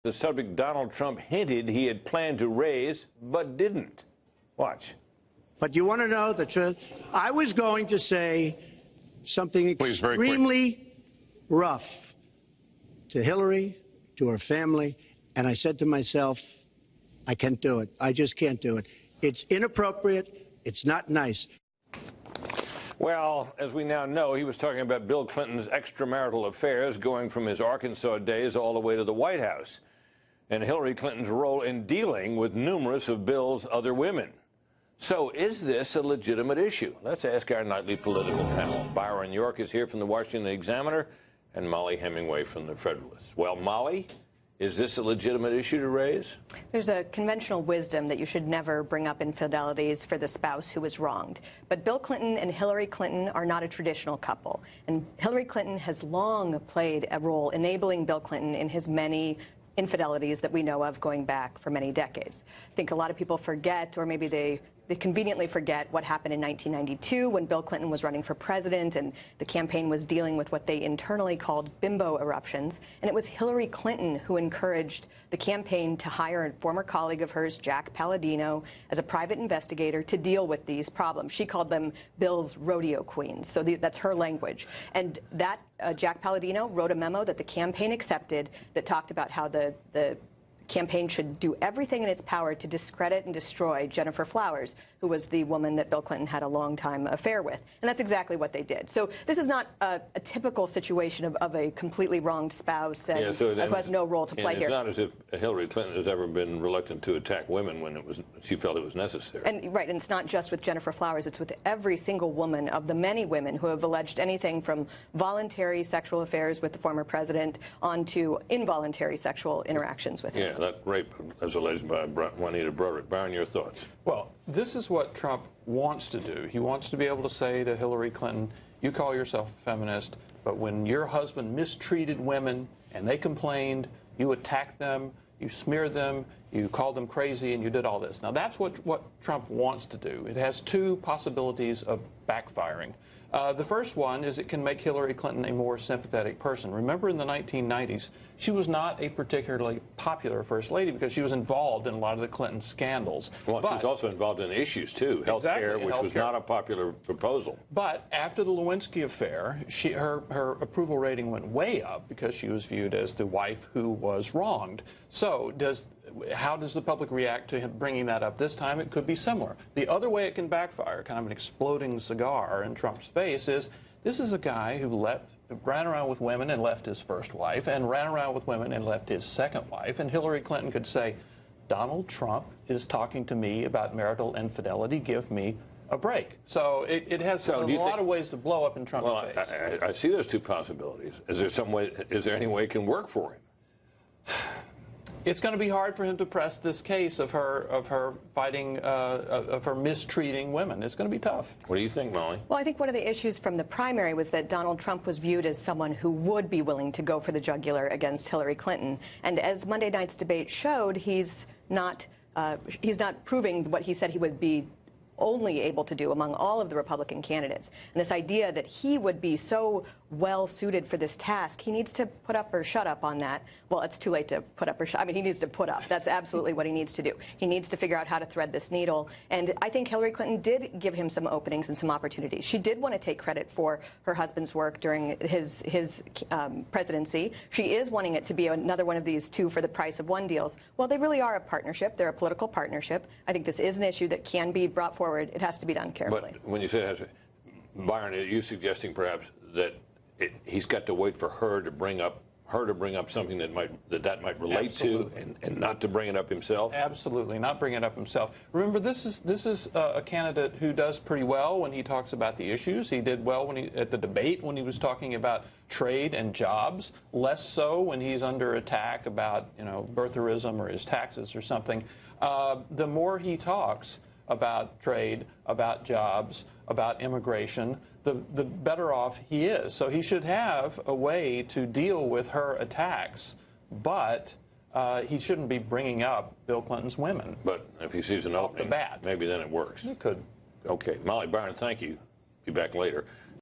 The subject Donald Trump hinted he had planned to raise, but didn't. Watch. But you want to know the truth? I was going to say something extremely rough to Hillary, to her family, and I said to myself, I can't do it. I just can't do it. It's inappropriate. It's not nice. Well, as we now know, he was talking about Bill Clinton's extramarital affairs going from his Arkansas days all the way to the White House, and Hillary Clinton's role in dealing with numerous of Bill's other women. So is this a legitimate issue? Let's ask our nightly political panel. Byron York is here from the Washington Examiner and Molly Hemingway from the Federalist. Well, Molly, is this a legitimate issue to raise? There's a conventional wisdom that you should never bring up infidelities for the spouse who was wronged. But Bill Clinton and Hillary Clinton are not a traditional couple. And Hillary Clinton has long played a role enabling Bill Clinton in his many infidelities that we know of going back for many decades. I think a lot of people forget, or maybe they conveniently forget what happened in 1992 when Bill Clinton was running for president and the campaign was dealing with what they internally called bimbo eruptions. And it was Hillary Clinton who encouraged the campaign to hire a former colleague of hers, Jack Palladino, as a private investigator to deal with these problems. She called them Bill's rodeo queens. So that's her language. And that Jack Palladino wrote a memo that the campaign accepted that talked about how the campaign should do everything in its power to discredit and destroy Jennifer Flowers, who was the woman that Bill Clinton had a long-time affair with. And that's exactly what they did. So this is not a typical situation of a completely wronged spouse and who has no role to play here. It's not as if Hillary Clinton has ever been reluctant to attack women when she felt it was necessary. And right, and it's not just with Jennifer Flowers, it's with every single woman of the many women who have alleged anything from voluntary sexual affairs with the former president on to involuntary sexual interactions with him. Yeah, that rape as alleged by Juanita Broaddrick. Byron, your thoughts? Well, this is what Trump wants to do. He wants to be able to say to Hillary Clinton, you call yourself a feminist, but when your husband mistreated women and they complained, you attacked them, you smeared them, you called them crazy, and you did all this. Now, that's what Trump wants to do. It has two possibilities of backfiring. The first one is it can make Hillary Clinton a more sympathetic person. Remember in the 1990s, she was not a particularly popular first lady because she was involved in a lot of the Clinton scandals. Well, she was also involved in issues, too. Health care, which was not a popular proposal. But after the Lewinsky affair, her approval rating went way up because she was viewed as the wife who was wronged. So how does the public react to him bringing that up this time? It could be similar. The other way it can backfire, kind of an exploding cigar in Trump's face, is this is a guy who ran around with women and left his first wife, and ran around with women and left his second wife, and Hillary Clinton could say, Donald Trump is talking to me about marital infidelity, give me a break. So it has a lot of ways to blow up in Trump's face. Well, I see those two possibilities. Is there any way it can work for him? It's going to be hard for him to press this case of her fighting, of her mistreating women. It's going to be tough. What do you think, Molly? Well, I think one of the issues from the primary was that Donald Trump was viewed as someone who would be willing to go for the jugular against Hillary Clinton. And as Monday night's debate showed, he's not proving what he said he would be only able to do among all of the Republican candidates. And this idea that he would be so well suited for this task, he needs to put up or shut up on that. Well, it's too late to put up or shut. I mean, he needs to put up. That's absolutely what he needs to do. He needs to figure out how to thread this needle. And I think Hillary Clinton did give him some openings and some opportunities. She did want to take credit for her husband's work during his presidency. She is wanting it to be another one of these two for the price of one deals. Well, they really are a partnership. They're a political partnership. I think this is an issue that can be brought forward. It has to be done carefully. But when you say that, Byron, are you suggesting perhaps that he's got to wait for her to bring up something that might relate to, and not to bring it up himself? Absolutely, not bring it up himself. Remember, this is a candidate who does pretty well when he talks about the issues. He did well at the debate when he was talking about trade and jobs. Less so when he's under attack about birtherism or his taxes or something. The more he talks about trade, about jobs, about immigration, the better off he is. So he should have a way to deal with her attacks, but he shouldn't be bringing up Bill Clinton's women. But if he sees an opening, maybe then it works. It could. Okay. Molly, Byron, thank you. Be back later.